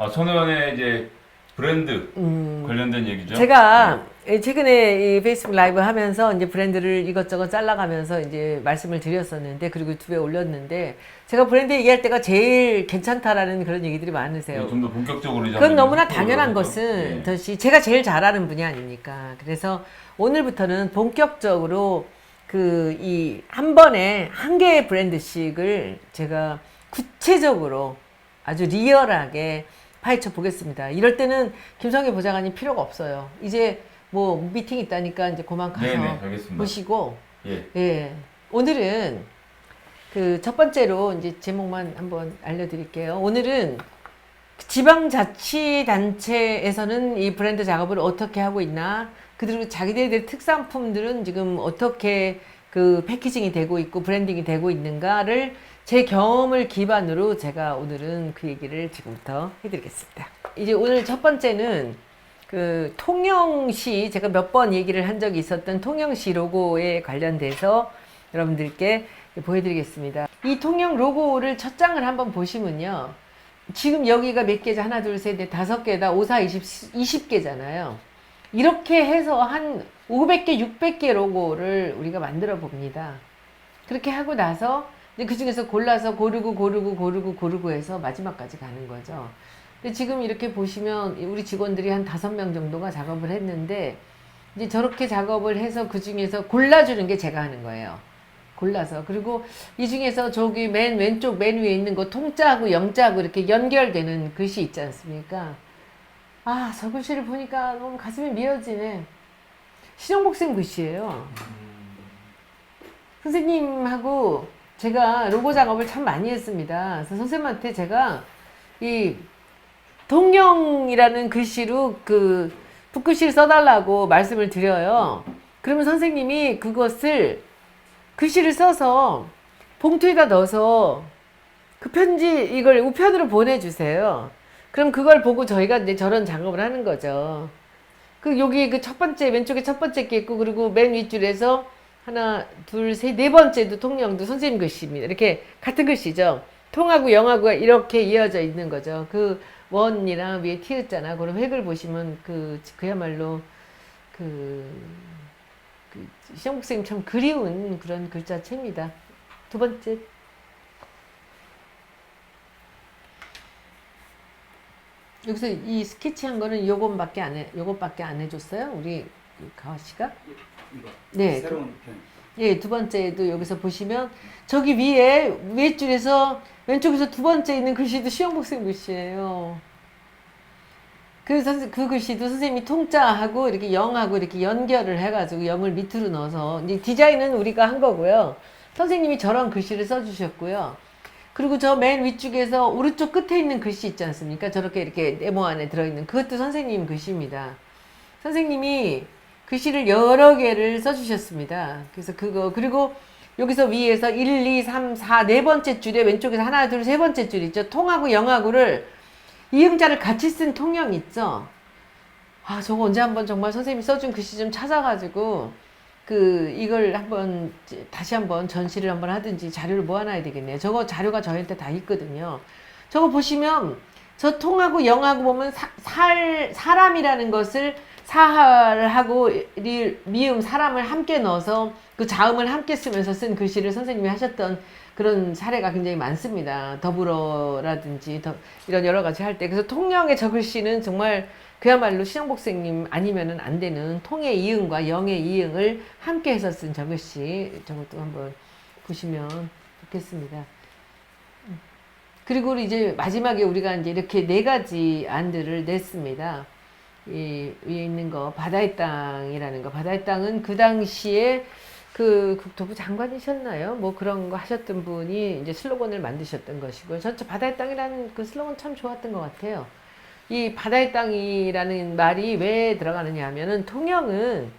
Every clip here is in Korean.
천혜원의 이제 브랜드 관련된 얘기죠. 제가 최근에 이 페이스북 라이브 하면서 이제 브랜드를 이것저것 잘라가면서 이제 말씀을 드렸었는데, 그리고 유튜브에 올렸는데, 제가 브랜드 얘기할 때가 제일 괜찮다라는 그런 얘기들이 많으세요. 좀 더 본격적으로 이제 그건 한번 너무나 해보도록 당연한 하죠. 것은 예. 듯이 제가 제일 잘하는 분야 아닙니까? 그래서 오늘부터는 본격적으로 그 이 한 번에 한 개의 브랜드씩을 제가 구체적으로 아주 리얼하게 파헤쳐 보겠습니다. 이럴 때는 김성애 보좌관이 필요가 없어요. 이제 뭐 미팅 있다니까 이제 그만 가서 네네, 알겠습니다. 보시고, 예. 예. 오늘은 그 첫 번째로 이제 제목만 한번 알려드릴게요. 오늘은 지방자치단체에서는 이 브랜드 작업을 어떻게 하고 있나, 그리고 자기들의 특산품들은 지금 어떻게 그 패키징이 되고 있고 브랜딩이 되고 있는가를 제 경험을 기반으로 제가 오늘은 그 얘기를 지금부터 해드리겠습니다. 이제 오늘 첫 번째는 그 통영시, 제가 몇 번 얘기를 한 적이 있었던 통영시 로고에 관련돼서 여러분들께 보여드리겠습니다. 이 통영 로고를 첫 장을 한번 보시면요. 지금 여기가 몇 개죠? 하나, 둘, 셋, 넷, 다섯 개다. 5, 4, 20개잖아요. 이렇게 해서 한 500개, 600개 로고를 우리가 만들어 봅니다. 그렇게 하고 나서 그 중에서 골라서 고르고 해서 마지막까지 가는 거죠. 근데 지금 이렇게 보시면 우리 직원들이 한 5명 정도가 작업을 했는데, 이제 저렇게 작업을 해서 그 중에서 골라주는 게 제가 하는 거예요. 골라서. 그리고 이 중에서 저기 맨 왼쪽 맨 위에 있는 거 통자하고 영자하고 이렇게 연결되는 글씨 있지 않습니까? 아, 저 글씨를 보니까 너무 가슴이 미어지네. 신영복쌤 글씨예요. 선생님하고 제가 로고 작업을 참 많이 했습니다. 그래서 선생님한테 제가 이 동영이라는 글씨로 그 붓글씨를 써달라고 말씀을 드려요. 그러면 선생님이 그것을 글씨를 써서 봉투에다 넣어서 그 편지 이걸 우편으로 보내주세요. 그럼 그걸 보고 저희가 이제 저런 작업을 하는 거죠. 그 여기 그 첫 번째 왼쪽에 첫 번째 게 있고, 그리고 맨 윗줄에서 하나, 둘, 셋, 네 번째도 통영도 선생님 글씨입니다. 이렇게 같은 글씨죠. 통하고 영하고 이렇게 이어져 있는 거죠. 그 원이랑 위에 티읕자나 그런 획을 보시면 그야말로 시영복 선생님 참 그리운 그런 글자체입니다. 두 번째. 여기서 이 스케치한 거는 요것밖에 안 해줬어요? 우리 가와 씨가? 이거 네. 새로운 편. 예, 두 번째도 여기서 보시면 저기 위에 줄에서 왼쪽에서 두 번째 있는 글씨도 시영복 선생님 글씨예요. 그 글씨도 선생님이 통자하고 이렇게 영하고 이렇게 연결을 해가지고 영을 밑으로 넣어서 이제 디자인은 우리가 한 거고요. 선생님이 저런 글씨를 써주셨고요. 그리고 저 맨 위쪽에서 오른쪽 끝에 있는 글씨 있지 않습니까? 저렇게 이렇게 네모 안에 들어있는 그것도 선생님 글씨입니다. 선생님이 글씨를 여러 개를 써주셨습니다. 그래서 그리고 여기서 위에서 1, 2, 3, 4, 네 번째 줄에 왼쪽에서 하나, 둘, 세 번째 줄 있죠. 통하고 영하고를 이음자를 같이 쓴 통영 있죠. 아, 저거 언제 한번 정말 선생님이 써준 글씨 좀 찾아가지고 이걸 한번 다시 한번 전시를 한번 하든지 자료를 모아놔야 되겠네요. 저거 자료가 저한테 다 있거든요. 저거 보시면 저 통하고 영하고 보면 사람이라는 것을 사할하고 미음 사람을 함께 넣어서 그 자음을 함께 쓰면서 쓴 글씨를 선생님이 하셨던 그런 사례가 굉장히 많습니다. 더불어라든지 이런 여러 가지 할 때. 그래서 통영의 저 글씨는 정말 그야말로 신영복 선생님 아니면은 안 되는 통의 이응과 영의 이응을 함께 해서 쓴 저 글씨, 저것도 한번 보시면 좋겠습니다. 그리고 이제 마지막에 우리가 이제 이렇게 네 가지 안들을 냈습니다. 이 위에 있는 거 바다의 땅이라는 거. 바다의 땅은 그 당시에 그 국토부 장관이셨나요? 뭐 그런 거 하셨던 분이 이제 슬로건을 만드셨던 것이고요. 저 바다의 땅이라는 그 슬로건 참 좋았던 것 같아요. 이 바다의 땅이라는 말이 왜 들어가느냐 하면은 통영은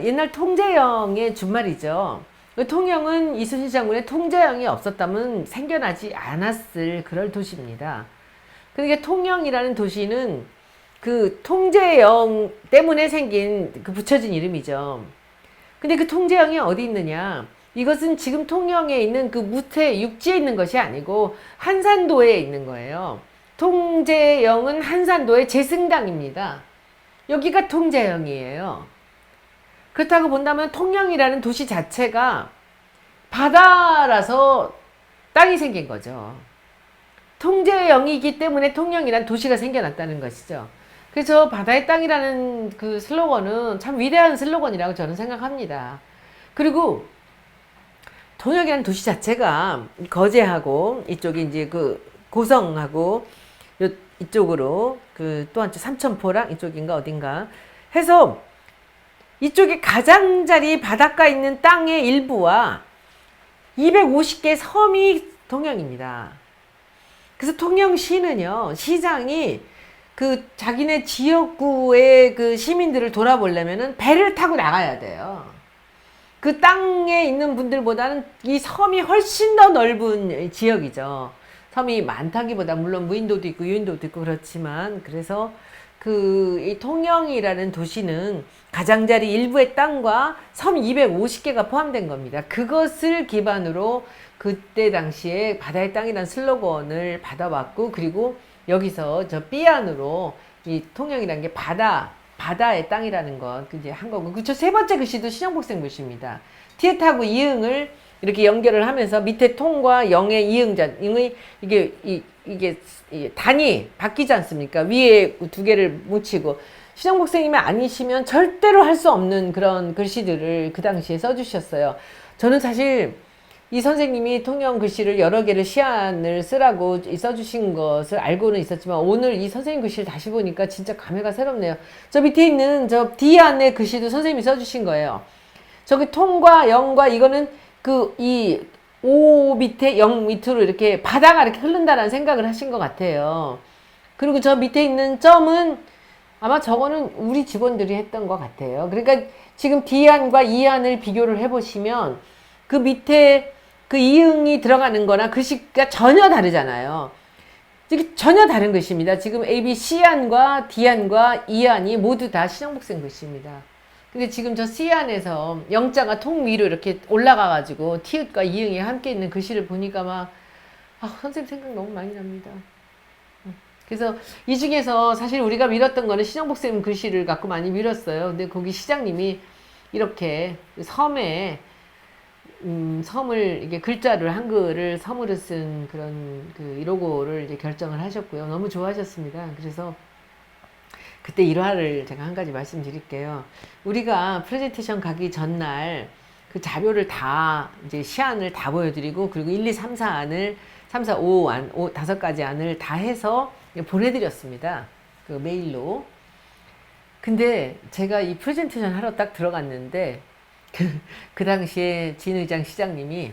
옛날 통제영의 준말이죠. 통영은 이순신 장군의 통제영이 없었다면 생겨나지 않았을 그럴 도시입니다. 그러니까 통영이라는 도시는 그 통제영 때문에 생긴 그 붙여진 이름이죠. 근데 그 통제영이 어디 있느냐? 이것은 지금 통영에 있는 그 무태 육지에 있는 것이 아니고 한산도에 있는 거예요. 통제영은 한산도의 재승당입니다. 여기가 통제영이에요. 그렇다고 본다면 통영이라는 도시 자체가 바다라서 땅이 생긴 거죠. 통제영이기 때문에 통영이라는 도시가 생겨났다는 것이죠. 그래서 바다의 땅이라는 그 슬로건은 참 위대한 슬로건이라고 저는 생각합니다. 그리고 통영이라는 도시 자체가 거제하고 이쪽이 이제 그 고성하고 이쪽으로 그 또 한쪽 삼천포랑 이쪽인가 어딘가 해서 이쪽에 가장자리 바닷가 있는 땅의 일부와 250개 섬이 통영입니다. 그래서 통영시는요, 시장이 그 자기네 지역구의 그 시민들을 돌아보려면은 배를 타고 나가야 돼요. 그 땅에 있는 분들보다는 이 섬이 훨씬 더 넓은 지역이죠. 섬이 많다기보다 물론 무인도도 있고 유인도도 있고 그렇지만 그래서 이 통영이라는 도시는 가장자리 일부의 땅과 섬 250개가 포함된 겁니다. 그것을 기반으로 그때 당시에 바다의 땅이라는 슬로건을 받아왔고 그리고 여기서 저 삐안으로 이 통영이라는 게 바다의 땅이라는 것 이제 한 거고 그쵸. 세 번째 글씨도 신영복생 글씨입니다. 티읕하고 이응을 이렇게 연결을 하면서 밑에 통과 영의 이응자 이응의 이게 단이 바뀌지 않습니까? 위에 두 개를 묻히고 신영복생님이 아니시면 절대로 할 수 없는 그런 글씨들을 그 당시에 써주셨어요. 저는 사실 이 선생님이 통영 글씨를 여러 개를 시안을 쓰라고 써주신 것을 알고는 있었지만 오늘 이 선생님 글씨를 다시 보니까 진짜 감회가 새롭네요. 저 밑에 있는 저 D 안에 글씨도 선생님이 써주신 거예요. 저기 통과 영과 이거는 이 오 밑에 영 밑으로 이렇게 바다가 이렇게 흐른다라는 생각을 하신 것 같아요. 그리고 저 밑에 있는 점은 아마 저거는 우리 직원들이 했던 것 같아요. 그러니까 지금 D안과 E안을 비교를 해보시면 그 밑에 그 이응이 들어가는 거나 글씨가 전혀 다르잖아요. 이게 전혀 다른 글씨입니다. 지금 A, B, C안과 D안과 E안이 모두 다 신영복생 글씨입니다. 근데 지금 저 C안에서 영자가 통 위로 이렇게 올라가가지고 티읕과 이응이 함께 있는 글씨를 보니까 막 선생님 생각 너무 많이 납니다. 그래서 이 중에서 사실 우리가 밀었던 거는 신영복생 글씨를 갖고 많이 밀었어요. 근데 거기 시장님이 이렇게 섬에 섬을 이게 글자를 한글을 섬으로 쓴 그런 그 로고를 이제 결정을 하셨고요. 너무 좋아하셨습니다. 그래서 그때 일화를 제가 한 가지 말씀드릴게요. 우리가 프레젠테이션 가기 전날 그 자료를 다 이제 시안을 다 보여드리고 그리고 1, 2, 3, 4안을 3, 4, 5안, 5가지 안을 다 해서 보내드렸습니다. 그 메일로. 근데 제가 이 프레젠테이션 하러 딱 들어갔는데 그 당시에 진의장 시장님이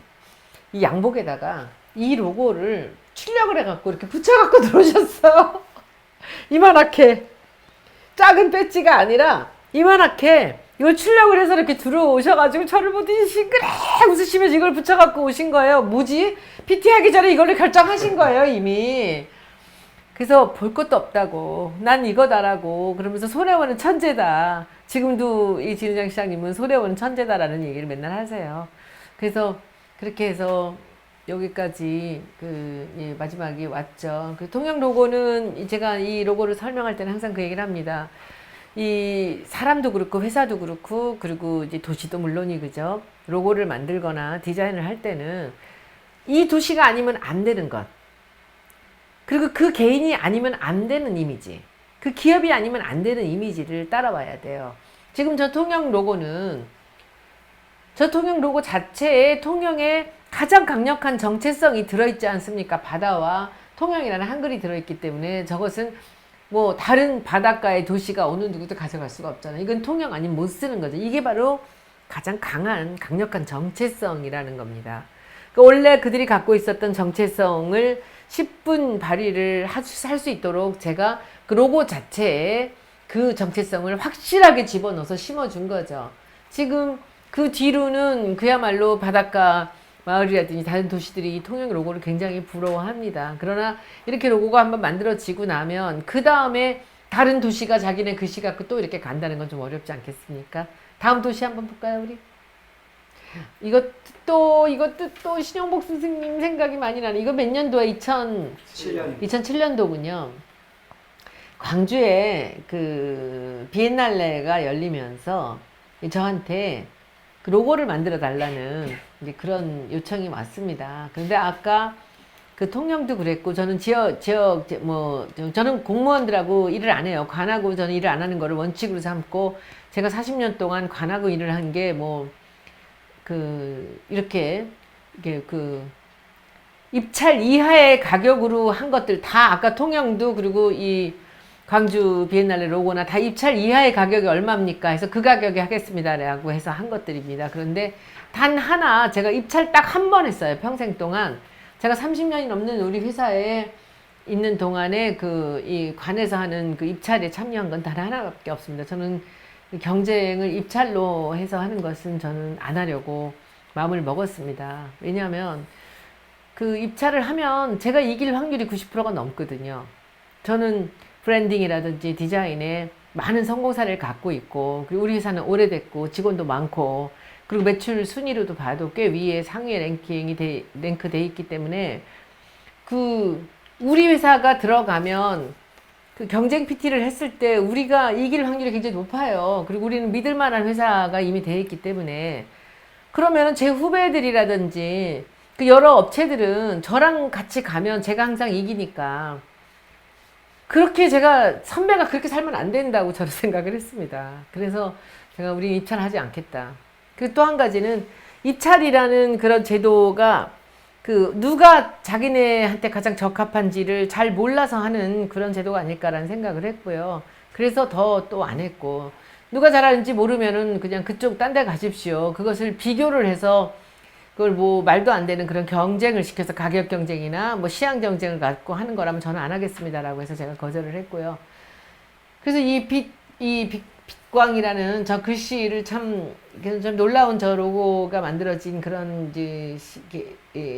이 양복에다가 이 로고를 출력을 해갖고 이렇게 붙여갖고 들어오셨어요. 이만하게. 작은 배지가 아니라 이만하게 이걸 출력을 해서 이렇게 들어오셔가지고 저를 보더니 싱그레 웃으시면서 이걸 붙여갖고 오신 거예요. 뭐지? PT 하기 전에 이걸로 결정하신 거예요, 이미. 그래서 볼 것도 없다고. 난 이거다라고. 그러면서 손혜원은 천재다. 지금도 이 진우장 시장님은 손혜원은 천재다라는 얘기를 맨날 하세요. 그래서 그렇게 해서 여기까지 마지막에 왔죠. 그 통영 로고는 제가 이 로고를 설명할 때는 항상 그 얘기를 합니다. 이 사람도 그렇고 회사도 그렇고 그리고 이제 도시도 물론이 그죠. 로고를 만들거나 디자인을 할 때는 이 도시가 아니면 안 되는 것. 그리고 그 개인이 아니면 안 되는 이미지. 그 기업이 아니면 안 되는 이미지를 따라와야 돼요. 지금 저 통영 로고는 저 통영 로고 자체에 통영에 가장 강력한 정체성이 들어있지 않습니까? 바다와 통영이라는 한글이 들어있기 때문에 저것은 뭐 다른 바닷가의 도시가 어느 누구도 가져갈 수가 없잖아요. 이건 통영 아니면 못 쓰는 거죠. 이게 바로 가장 강력한 정체성이라는 겁니다. 그러니까 원래 그들이 갖고 있었던 정체성을 10분 발휘를 할 수 있도록 제가 그 로고 자체에 그 정체성을 확실하게 집어넣어서 심어준 거죠. 지금 그 뒤로는 그야말로 바닷가 마을이라든지 다른 도시들이 통영 로고를 굉장히 부러워합니다. 그러나 이렇게 로고가 한번 만들어지고 나면 그 다음에 다른 도시가 자기네 글씨 갖고 또 이렇게 간다는 건 좀 어렵지 않겠습니까? 다음 도시 한번 볼까요, 우리? 이것도 또 신영복 스승님 생각이 많이 나네. 이거 몇 년도에 2007년도군요. 광주에 그 비엔날레가 열리면서 저한테 그 로고를 만들어 달라는 이제 그런 요청이 왔습니다. 그런데 아까 그 통영도 그랬고, 저는 저는 공무원들하고 일을 안 해요. 관하고 저는 일을 안 하는 거를 원칙으로 삼고, 제가 40년 동안 관하고 일을 한 게 이렇게 입찰 이하의 가격으로 한 것들 다, 아까 통영도 그리고 이 광주 비엔날레 로고나 다 입찰 이하의 가격이 얼마입니까 해서 그 가격에 하겠습니다라고 해서 한 것들입니다. 그런데 단 하나 제가 입찰 딱 한 번 했어요. 평생 동안. 제가 30년이 넘는 우리 회사에 있는 동안에 이 관에서 하는 그 입찰에 참여한 건 단 하나밖에 없습니다. 저는 경쟁을 입찰로 해서 하는 것은 저는 안 하려고 마음을 먹었습니다. 왜냐하면 그 입찰을 하면 제가 이길 확률이 90%가 넘거든요. 저는 브랜딩이라든지 디자인에 많은 성공 사례를 갖고 있고, 그리고 우리 회사는 오래됐고 직원도 많고, 그리고 매출 순위로도 봐도 꽤 위에 상위에 랭크돼 있기 때문에 우리 회사가 들어가면 그 경쟁 PT를 했을 때 우리가 이길 확률이 굉장히 높아요. 그리고 우리는 믿을 만한 회사가 이미 돼 있기 때문에, 그러면 제 후배들이라든지 그 여러 업체들은 저랑 같이 가면 제가 항상 이기니까, 그렇게 선배가 그렇게 살면 안 된다고 저는 생각을 했습니다. 그래서 제가 우리 입찰하지 않겠다. 그리고 또 한 가지는 입찰이라는 그런 제도가 누가 자기네한테 가장 적합한지를 잘 몰라서 하는 그런 제도가 아닐까라는 생각을 했고요. 그래서 또 안 했고, 누가 잘하는지 모르면은 그냥 그쪽 딴 데 가십시오. 그것을 비교를 해서 그걸 말도 안 되는 그런 경쟁을 시켜서 가격 경쟁이나 시장 경쟁을 갖고 하는 거라면 저는 안 하겠습니다라고 해서 제가 거절을 했고요. 그래서 이 빛광이라는 저 글씨를 좀 놀라운 저 로고가 만들어진 그런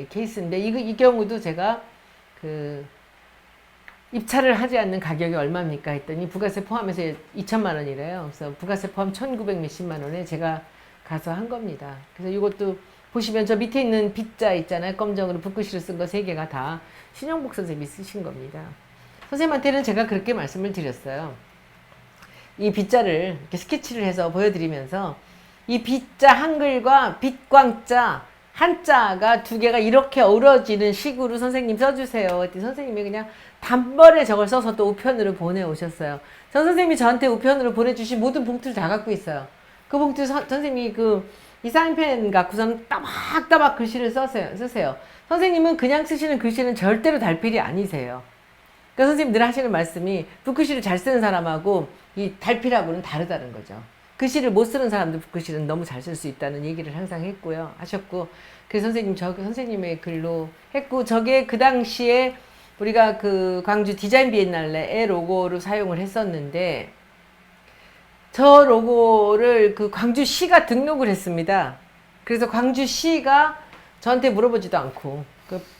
케이스인데, 이 경우도 제가 입찰을 하지 않는 가격이 얼마입니까 했더니 부가세 포함해서 2천만 원이래요. 그래서 부가세 포함 1,900 몇십만 원에 제가 가서 한 겁니다. 그래서 이것도 보시면 저 밑에 있는 빛자 있잖아요. 검정으로 붓글씨로 쓴 거 3개가 다 신영복 선생님이 쓰신 겁니다. 선생님한테는 제가 그렇게 말씀을 드렸어요. 이 빛자를 이렇게 스케치를 해서 보여드리면서, 이 빛자 한글과 빛광자 한자가 두 개가 이렇게 어우러지는 식으로 선생님 써주세요. 그랬더니 선생님이 그냥 단번에 저걸 써서 또 우편으로 보내오셨어요. 전 선생님이 저한테 우편으로 보내주신 모든 봉투를 다 갖고 있어요. 그 봉투 선생님이 이 사인펜 갖고서는 따박따박 글씨를 쓰세요. 선생님은 그냥 쓰시는 글씨는 절대로 달필이 아니세요. 그러니까 선생님 늘 하시는 말씀이 붓글씨를 잘 쓰는 사람하고 이 달필하고는 다르다는 거죠. 글씨를 못 쓰는 사람도 붓글씨는 너무 잘 쓸 수 있다는 얘기를 항상 하셨고, 그래서 선생님의 글로 했고, 저게 그 당시에 우리가 광주 디자인 비엔날레의 로고로 사용을 했었는데, 저 로고를 광주시가 등록을 했습니다. 그래서 광주시가 저한테 물어보지도 않고,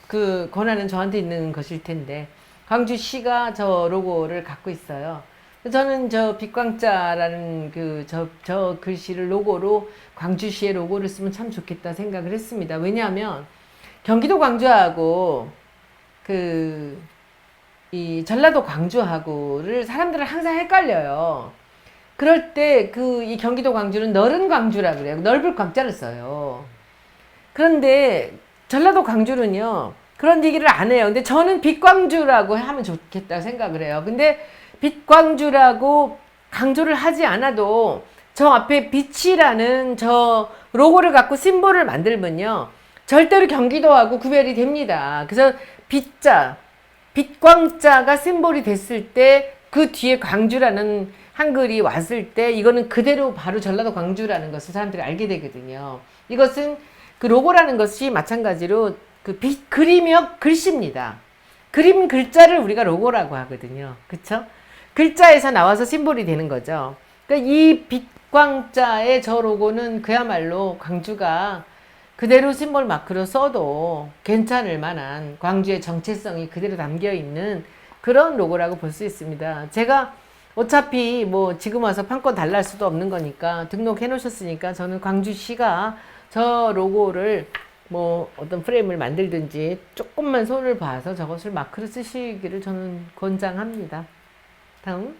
그 권한은 저한테 있는 것일 텐데, 광주시가 저 로고를 갖고 있어요. 저는 저 빛광자라는 저 글씨를 로고로 광주시의 로고를 쓰면 참 좋겠다 생각을 했습니다. 왜냐하면 경기도 광주하고 이 전라도 광주하고를 사람들은 항상 헷갈려요. 그럴 때 이 경기도 광주는 넓은 광주라 그래요. 넓을 광자를 써요. 그런데 전라도 광주는요, 그런 얘기를 안 해요. 근데 저는 빛광주라고 하면 좋겠다 생각을 해요. 근데 빛광주라고 강조를 하지 않아도 저 앞에 빛이라는 저 로고를 갖고 심볼을 만들면요, 절대로 경기도하고 구별이 됩니다. 그래서 빛광자가 심볼이 됐을 때 그 뒤에 광주라는 한글이 왔을 때 이거는 그대로 바로 전라도 광주라는 것을 사람들이 알게 되거든요. 이것은 로고라는 것이 마찬가지로 그림이요 글씨입니다. 그림 글자를 우리가 로고라고 하거든요. 그쵸? 글자에서 나와서 심볼이 되는 거죠. 그러니까 이 빛광자의 저 로고는 그야말로 광주가 그대로 심볼 마크로 써도 괜찮을 만한 광주의 정체성이 그대로 담겨 있는 그런 로고라고 볼 수 있습니다. 제가 어차피 지금 와서 판권 달랄 수도 없는 거니까 등록해 놓으셨으니까 저는 광주시가 저 로고를 뭐 어떤 프레임을 만들든지 조금만 손을 봐서 저것을 마크로 쓰시기를 저는 권장합니다. 다음.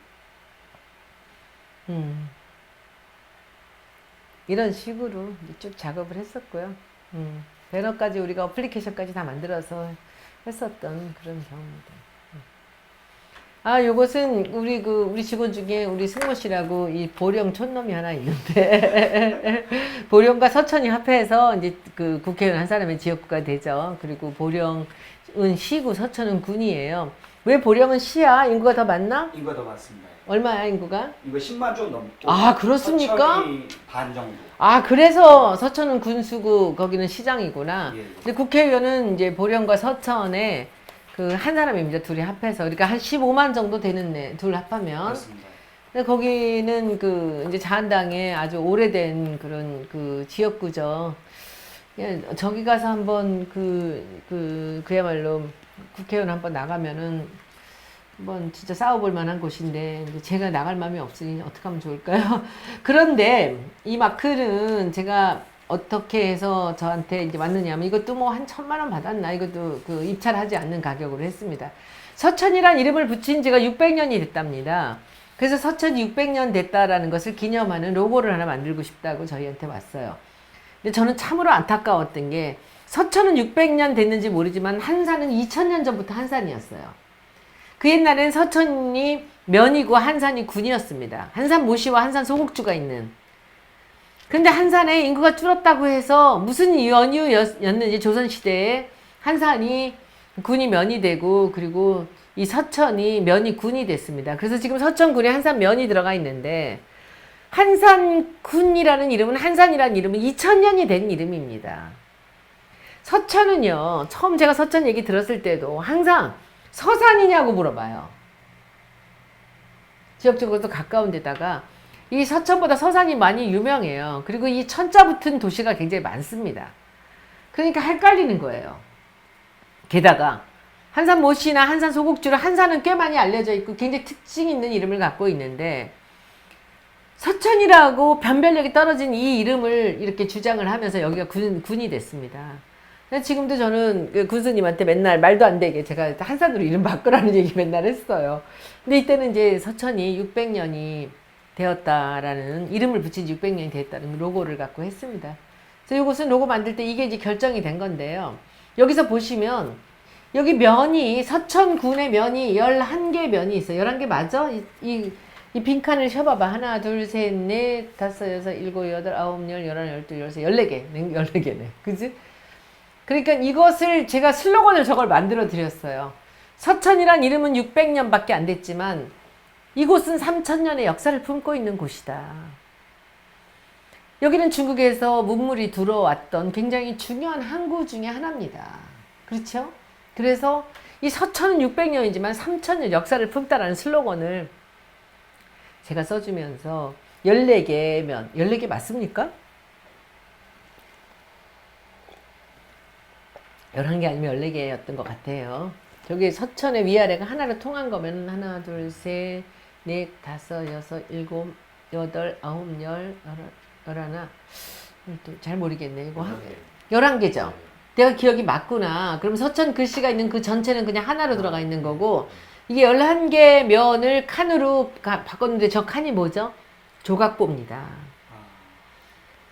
이런 식으로 쭉 작업을 했었고요. 배너까지 우리가 어플리케이션까지 다 만들어서 했었던 그런 경우입니다. 아, 요것은 우리 직원 중에 우리 승모 씨라고 이 보령 촌놈이 하나 있는데, 보령과 서천이 합해서 이제 그 국회의원 한 사람의 지역구가 되죠. 그리고 보령은 시구, 서천은 군이에요. 왜 보령은 시야? 인구가 더 많나? 인구가 더 많습니다. 얼마야, 인구가? 이거 10만 좀 넘고. 아, 그렇습니까? 서천이 반 정도. 아, 그래서 서천은 군수구, 거기는 시장이구나. 예. 근데 국회의원은 이제 보령과 서천에 그 한 사람입니다. 둘이 합해서. 그러니까 한 15만 정도 되는 둘 합하면. 그렇습니다. 근데 거기는 그 이제 자한당의 아주 오래된 그런 그 지역구죠. 예, 저기 가서 한번 그야말로 국회의원 한번 나가면은 한번 진짜 싸워볼 만한 곳인데, 이제 제가 나갈 마음이 없으니 어떻게 하면 좋을까요? 그런데 이 마크는 제가 어떻게 해서 저한테 이제 왔느냐면, 이것도 뭐 한 1,000만 원 받았나? 이것도 그 입찰하지 않는 가격으로 했습니다. 서천이란 이름을 붙인 지가 600년이 됐답니다. 그래서 서천이 600년 됐다라는 것을 기념하는 로고를 하나 만들고 싶다고 저희한테 왔어요. 근데 저는 참으로 안타까웠던 게, 서천은 600년 됐는지 모르지만 한산은 2000년 전부터 한산이었어요. 그 옛날엔 서천이 면이고 한산이 군이었습니다. 한산 모시와 한산 소곡주가 있는. 근데 한산에 인구가 줄었다고 해서 무슨 연유였는지 조선시대에 한산이 군이 면이 되고, 그리고 이 서천이 면이 군이 됐습니다. 그래서 지금 서천군에 한산면이 들어가 있는데, 한산군이라는 이름은, 한산이라는 이름은 2000년이 된 이름입니다. 서천은요, 처음 제가 서천 얘기 들었을 때도 항상 서산이냐고 물어봐요. 지역적으로도 가까운 데다가 이 서천보다 서산이 많이 유명해요. 그리고 이 천자 붙은 도시가 굉장히 많습니다. 그러니까 헷갈리는 거예요. 게다가 한산 모씨나 한산 소곡주로, 한산은 꽤 많이 알려져 있고 굉장히 특징 있는 이름을 갖고 있는데, 서천이라고 변별력이 떨어진 이 이름을 이렇게 주장을 하면서 여기가 군이 됐습니다. 지금도 저는 그 군수님한테 맨날 말도 안 되게 제가 한산으로 이름 바꾸라는 얘기 맨날 했어요. 근데 이때는 이제 서천이 600년이 되었다라는, 이름을 붙인 지 600년이 됐다는 로고를 갖고 했습니다. 그래서 이것은 로고 만들 때 이게 이제 결정이 된 건데요. 여기서 보시면 여기 면이, 서천군의 면이 11개 면이 있어요. 11개 맞아? 이 빈칸을 쉬어봐봐. 하나, 둘, 셋, 넷, 다섯, 여섯, 일곱, 여덟, 아홉, 열, 열하나, 열둘, 열세, 14개. 14개네. 그지? 그러니까 이것을 제가 슬로건을 저걸 만들어 드렸어요. 서천이란 이름은 600년밖에 안 됐지만 이곳은 3000년의 역사를 품고 있는 곳이다. 여기는 중국에서 문물이 들어왔던 굉장히 중요한 항구 중에 하나입니다. 그렇죠? 그래서 이 서천은 600년이지만 3000년 역사를 품다라는 슬로건을 제가 써주면서 14개 면, 14개 맞습니까? 11개 아니면 14개였던 것 같아요. 저기 서천의 위아래가 하나로 통한 거면 하나, 둘, 셋, 넷, 다섯, 여섯, 일곱, 여덟, 아홉, 열, 열하나. 잘 모르겠네. 이거 11개죠. 내가 기억이 맞구나. 그럼 서천 글씨가 있는 그 전체는 그냥 하나로 들어가 있는 거고, 이게 11개 면을 칸으로 바꿨는데 저 칸이 뭐죠? 조각보입니다.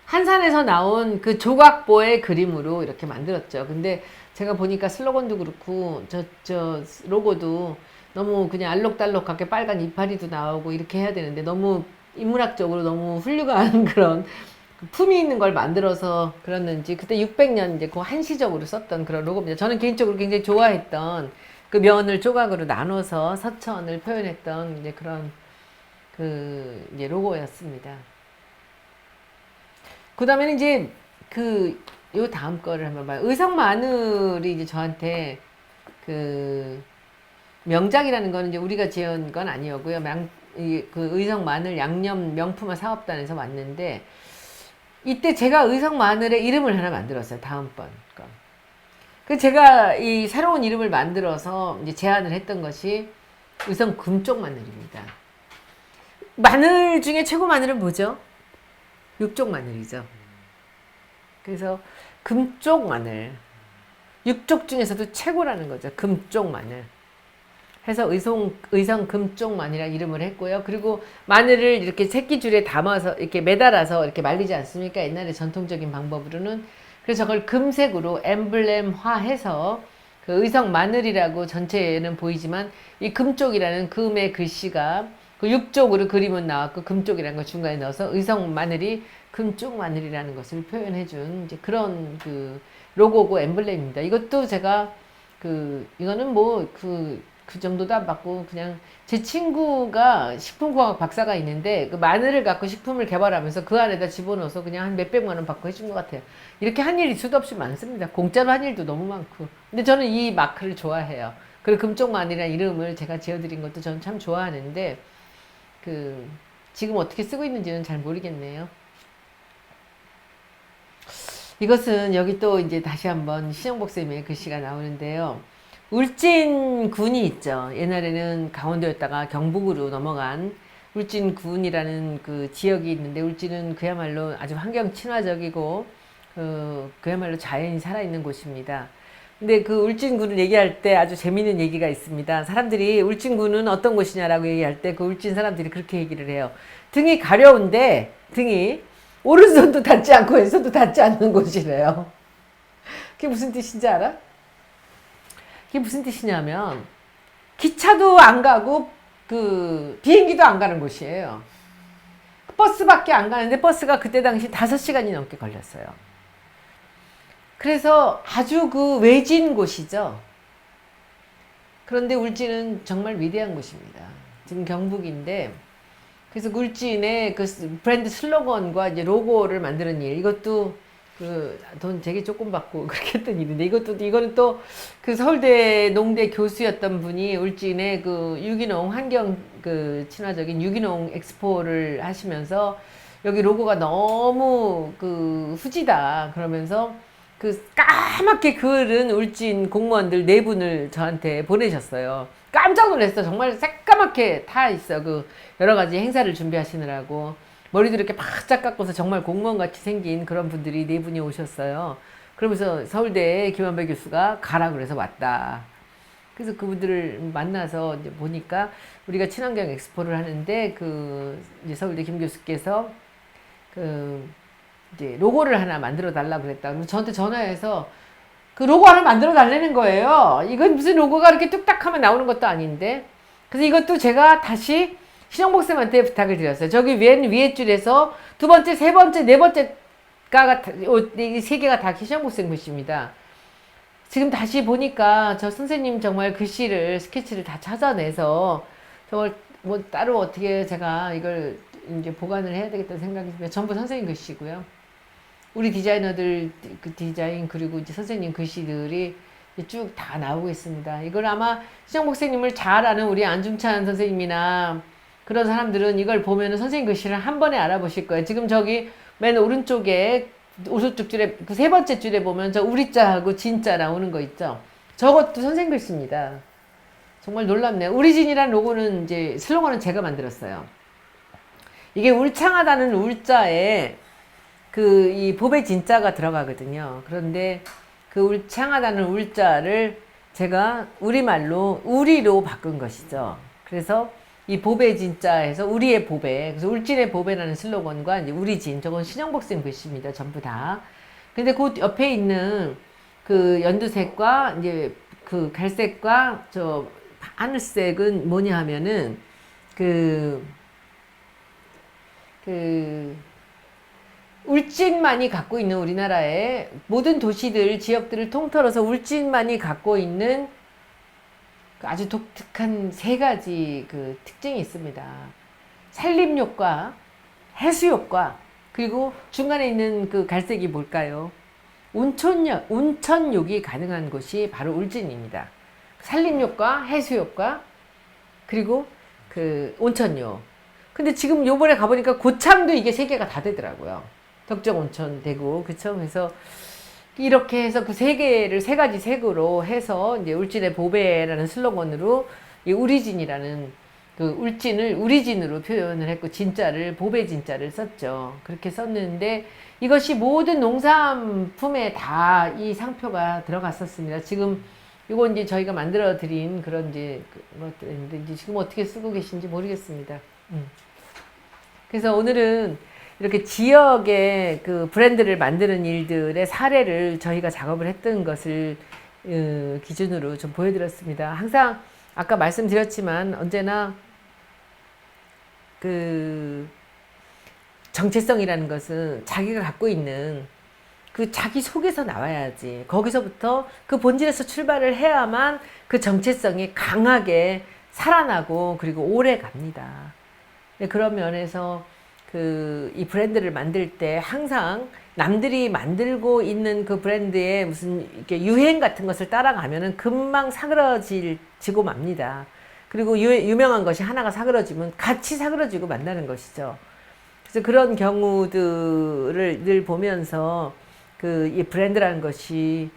한산에서 나온 그 조각보의 그림으로 이렇게 만들었죠. 근데 제가 보니까 슬로건도 그렇고 저 로고도 너무 그냥 알록달록하게 빨간 이파리도 나오고 이렇게 해야 되는데, 너무 인문학적으로 너무 훌륭한 그런 품이 있는 걸 만들어서 그랬는지, 그때 600년 이제 그 한시적으로 썼던 그런 로고입니다. 저는 개인적으로 굉장히 좋아했던 그 면을 조각으로 나눠서 서천을 표현했던 이제 그런 그 이제 로고였습니다. 그 다음에는 이제 요 다음 거를 한번 봐요. 의성 마늘이 이제 저한테 그 명작이라는 거는 이제 우리가 지은 건 아니었고요. 그 의성 마늘 양념 명품화 사업단에서 왔는데, 이때 제가 의성 마늘의 이름을 하나 만들었어요. 다음번 거. 그 제가 이 새로운 이름을 만들어서 이제 제안을 했던 것이 의성 금쪽 마늘입니다. 마늘 중에 최고 마늘은 뭐죠? 육종 마늘이죠. 그래서 금쪽 마늘. 육쪽 중에서도 최고라는 거죠. 금쪽 마늘. 해서 의성 금쪽 마늘이라는 이름을 했고요. 그리고 마늘을 이렇게 새끼줄에 담아서 이렇게 매달아서 이렇게 말리지 않습니까? 옛날에 전통적인 방법으로는. 그래서 저걸 금색으로 엠블렘화해서 그 의성 마늘이라고 전체에는 보이지만 이 금쪽이라는 금의 글씨가 그 육쪽으로 그림은 나왔고 금쪽이라는 걸 중간에 넣어서 의성 마늘이 금쪽 마늘이라는 것을 표현해준 이제 그런 그 로고고 엠블렘입니다. 이것도 제가 이거는 뭐 그 정도도 안 받고 그냥 제 친구가 식품공학 박사가 있는데 그 마늘을 갖고 식품을 개발하면서 그 안에다 집어넣어서 그냥 한 몇백만 원 받고 해준 것 같아요. 이렇게 한 일이 수도 없이 많습니다. 공짜로 한 일도 너무 많고. 근데 저는 이 마크를 좋아해요. 그리고 금쪽 마늘이라는 이름을 제가 지어드린 것도 저는 참 좋아하는데 지금 어떻게 쓰고 있는지는 잘 모르겠네요. 이것은 여기 또 이제 다시 한번 신영복 쌤의 글씨가 나오는데요. 울진군이 있죠. 옛날에는 강원도였다가 경북으로 넘어간 울진군이라는 그 지역이 있는데 울진은 그야말로 아주 환경 친화적이고 그야말로 자연이 살아있는 곳입니다. 근데 그 울진군을 얘기할 때 아주 재미있는 얘기가 있습니다. 사람들이 울진군은 어떤 곳이냐라고 얘기할 때 그 울진 사람들이 그렇게 얘기를 해요. 등이 가려운데 등이 오른손도 닿지 않고 왼손도 닿지 않는 곳이래요. 그게 무슨 뜻인지 알아? 그게 무슨 뜻이냐면 기차도 안 가고 비행기도 안 가는 곳이에요. 버스밖에 안 가는데 버스가 그때 당시 5시간이 넘게 걸렸어요. 그래서 아주 외진 곳이죠. 그런데 울진은 정말 위대한 곳입니다. 지금 경북인데 그래서 울진의 그 브랜드 슬로건과 이제 로고를 만드는 일, 이것도 돈 되게 조금 받고 그렇게 했던 일인데 이거는 또 그 서울대 농대 교수였던 분이 울진의 유기농 환경 친화적인 유기농 엑스포를 하시면서 여기 로고가 너무 후지다 그러면서 까맣게 그은 울진 공무원들 4분을 저한테 보내셨어요. 깜짝 놀랐어. 정말 새까맣게 타 있어. 여러 가지 행사를 준비하시느라고. 머리도 이렇게 바짝 깎고서 정말 공무원 같이 생긴 그런 분들이 4분이 오셨어요. 그러면서 서울대 김한배 교수가 가라 그래서 왔다. 그래서 그분들을 만나서 이제 보니까 우리가 친환경 엑스포를 하는데 이제 서울대 김 교수께서 이제 로고를 하나 만들어 달라고 그랬다. 그래서 저한테 전화해서 그 로고 하나 만들어 달라는 거예요. 이건 무슨 로고가 이렇게 뚝딱 하면 나오는 것도 아닌데. 그래서 이것도 제가 다시 신영복 쌤한테 부탁을 드렸어요. 저기 위에 줄에서 2번째, 3번째, 4번째가 이 3개가 다 신영복 쌤 글씨입니다. 지금 다시 보니까 저 선생님 정말 글씨를 스케치를 다 찾아내서 정말 뭐 따로 어떻게 제가 이걸 이제 보관을 해야 되겠다는 생각이 듭니다. 전부 선생님 글씨고요. 우리 디자이너들 디자인 그리고 이제 선생님 글씨들이 쭉 다 나오고 있습니다. 이걸 아마 신영복 선생님을 잘 아는 우리 안중찬 선생님이나 그런 사람들은 이걸 보면은 선생님 글씨를 한 번에 알아보실 거예요. 지금 저기 맨 오른쪽에 오른쪽 줄에 3번째 줄에 보면 저 우리자하고 진자 나오는 거 있죠. 저것도 선생님 글씨입니다. 정말 놀랍네요. 우리진이라는 로고는 이제 슬로건은 제가 만들었어요. 이게 울창하다는 울자에 이 봅의 진자가 들어가거든요. 그런데 그 울창하다는 울자를 제가 우리말로 우리로 바꾼 것이죠. 그래서 이 봅의 진자에서 우리의 봅에, 그래서 울진의 봅에라는 슬로건과 이제 우리진, 저건 신영복 쌤 글씨입니다. 전부 다. 근데 그 옆에 있는 연두색과 이제 갈색과 저 하늘색은 뭐냐 하면은 울진만이 갖고 있는 우리나라의 모든 도시들, 지역들을 통틀어서 울진만이 갖고 있는 아주 독특한 3가지 특징이 있습니다. 산림욕과 해수욕과 그리고 중간에 있는 갈색이 뭘까요? 온천욕이 가능한 곳이 바로 울진입니다. 산림욕과 해수욕과 그리고 온천욕. 근데 지금 요번에 가보니까 고창도 이게 3개가 다 되더라고요. 덕정온천 되고, 그쵸? 그래서 이렇게 해서 3가지 색으로 해서 이제 울진의 보배라는 슬로건으로 이 우리진이라는 그 울진을 우리진으로 표현을 했고 진자를 보배 진자를 썼죠. 그렇게 썼는데 이것이 모든 농산품에 다 이 상표가 들어갔었습니다. 지금 이거 이제 저희가 만들어 드린 그런 이제 것들인데 이제 지금 어떻게 쓰고 계신지 모르겠습니다. 그래서 오늘은 이렇게 지역의 그 브랜드를 만드는 일들의 사례를 저희가 작업을 했던 것을 기준으로 좀 보여드렸습니다. 항상 아까 말씀드렸지만 언제나 그 정체성이라는 것은 자기가 갖고 있는 그 자기 속에서 나와야지. 거기서부터 그 본질에서 출발을 해야만 그 정체성이 강하게 살아나고 그리고 오래 갑니다. 그런 면에서 이 브랜드를 만들 때 항상 남들이 만들고 있는 그 브랜드의 무슨 이렇게 유행 같은 것을 따라가면은 금방 사그러지고 맙니다. 그리고 유명한 것이 하나가 사그러지면 같이 사그러지고 만나는 것이죠. 그래서 그런 경우들을 늘 보면서 이 브랜드라는 것이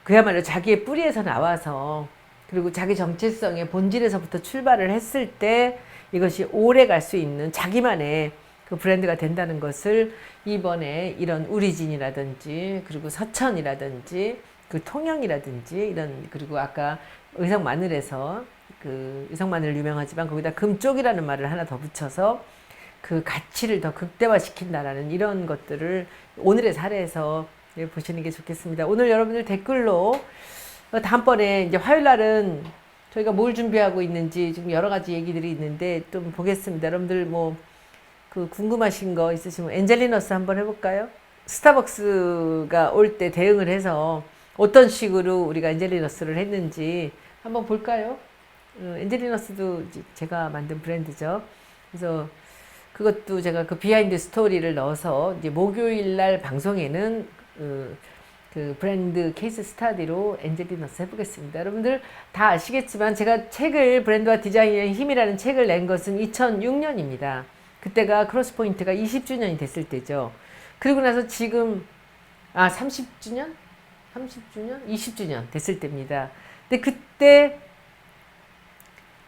그야말로 자기의 뿌리에서 나와서 그리고 자기 정체성의 본질에서부터 출발을 했을 때 이것이 오래 갈 수 있는 자기만의 그 브랜드가 된다는 것을 이번에 이런 우리진이라든지 그리고 서천이라든지 그 통영이라든지 이런 그리고 아까 의성마늘에서 그 의성마늘 유명하지만 거기다 금쪽이라는 말을 하나 더 붙여서 그 가치를 더 극대화시킨다라는 이런 것들을 오늘의 사례에서 보시는 게 좋겠습니다. 오늘 여러분들 댓글로 다음번에 이제 화요일 날은 저희가 뭘 준비하고 있는지 지금 여러 가지 얘기들이 있는데 좀 보겠습니다. 여러분들 뭐 그 궁금하신 거 있으시면 엔젤리너스 한번 해볼까요? 스타벅스가 올 때 대응을 해서 어떤 식으로 우리가 엔젤리너스를 했는지 한번 볼까요? 엔젤리너스도 제가 만든 브랜드죠. 그래서 그것도 제가 그 비하인드 스토리를 넣어서 이제 목요일 날 방송에는 그 브랜드 케이스 스타디로 엔젤리너스 해보겠습니다. 여러분들 다 아시겠지만 제가 책을 브랜드와 디자인의 힘이라는 책을 낸 것은 2006년입니다. 그때가 크로스포인트가 20주년이 됐을 때죠. 그리고 나서 지금 30주년? 30주년? 20주년 됐을 때입니다. 근데 그때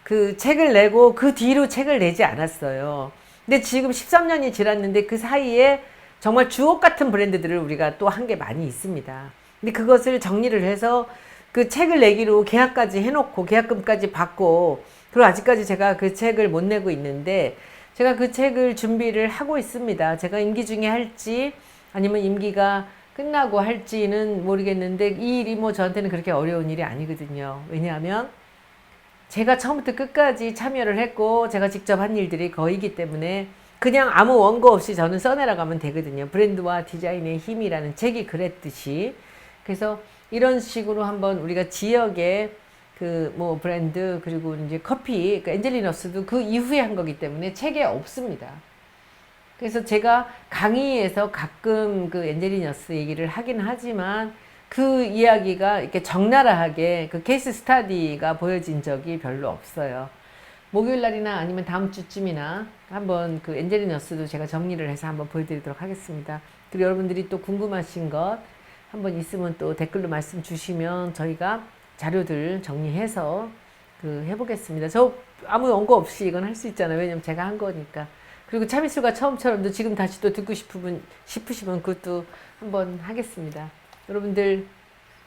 그 책을 내고 그 뒤로 책을 내지 않았어요. 근데 지금 13년이 지났는데 그 사이에 정말 주옥 같은 브랜드들을 우리가 또 한 게 많이 있습니다. 근데 그것을 정리를 해서 그 책을 내기로 계약까지 해놓고 계약금까지 받고 그리고 아직까지 제가 그 책을 못 내고 있는데 제가 그 책을 준비를 하고 있습니다. 제가 임기 중에 할지 아니면 임기가 끝나고 할지는 모르겠는데 이 일이 뭐 저한테는 그렇게 어려운 일이 아니거든요. 왜냐하면 제가 처음부터 끝까지 참여를 했고 제가 직접 한 일들이 거의기 때문에 그냥 아무 원고 없이 저는 써내려가면 되거든요. 브랜드와 디자인의 힘이라는 책이 그랬듯이. 그래서 이런 식으로 한번 우리가 지역의 그 뭐 브랜드 그리고 이제 커피, 그 엔젤리너스도 그 이후에 한 거기 때문에 책에 없습니다. 그래서 제가 강의에서 가끔 그 엔젤리너스 얘기를 하긴 하지만 그 이야기가 이렇게 적나라하게 그 케이스 스타디가 보여진 적이 별로 없어요. 목요일 날이나 아니면 다음 주쯤이나 한번 그 엔젤리너스도 제가 정리를 해서 한번 보여드리도록 하겠습니다. 그리고 여러분들이 또 궁금하신 것 한번 있으면 또 댓글로 말씀 주시면 저희가 자료들 정리해서 그 해보겠습니다. 저 아무 원고 없이 이건 할 수 있잖아요. 왜냐면 제가 한 거니까. 그리고 참이슬과 처음처럼도 지금 다시 또 듣고 싶으시면 그것도 한번 하겠습니다. 여러분들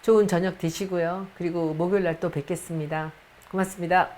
좋은 저녁 되시고요. 그리고 목요일 날 또 뵙겠습니다. 고맙습니다.